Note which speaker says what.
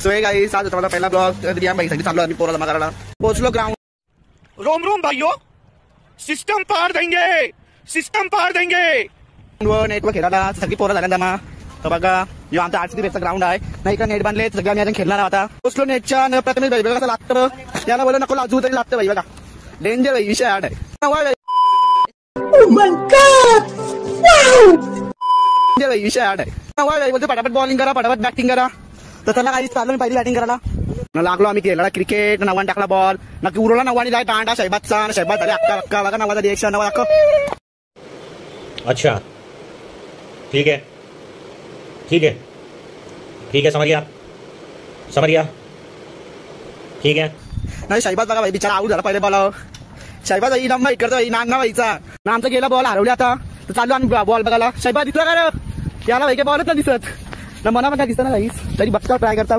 Speaker 1: सो hey guys आज होता पहिला ब्लॉग तरी आम्ही बाईसाठी चाललो आम्ही पोराला मागायला पोहोचलो ग्राउंड.
Speaker 2: रोम रोम भाइयों, सिस्टम पार देंगे, सिस्टम पार देंगे.
Speaker 1: नेटवर्क खेळायला सगळी पोरं झाल्या जमा. तर बघा यो आमचा आरसीबी बेसचा ग्राउंड आहे. नाही का नेट बांधले सगळं आम्ही अजून खेळणार आता. पोहोचलो नेटच्या प्रथमेश भाई बघा कसं लागतं याला बोलू नको लाजू तरी लागतं भाई बघा. डेंजर भाई विषय हार्ड आहे. विषय हार्ड आहे. बोलतो पटापट बॉलिंग करा पटापट बॅटिंग करा. तर त्याला काही चालू पहिली बॅटिंग करायला न लागलो आम्ही खेळला क्रिकेट नवान टाकला बॉल नक्की उरवला नवानी जाय दांडा शहबाजचा शहबाज झाले अक्का अक्का बघा नवाचा रिएक्शन नवा अक्का.
Speaker 3: अच्छा ठीक है ठीक है ठीक है समझ गया ठीक है.
Speaker 1: नाही शहबाज बघा भाई बिचारा आऊट झाला पहिले बॉल. शहबाज भाई नंबर करतो नांगा व्हायचा ना आमचा गेला बॉल हरवले आता. तर चालू आम्ही बॉल बघायला. शहबाज दिसला का याला भाई काय बॉलच नाही दिसत ना मना पण काय दिसत ना भाई तरी बघता ट्राय करता.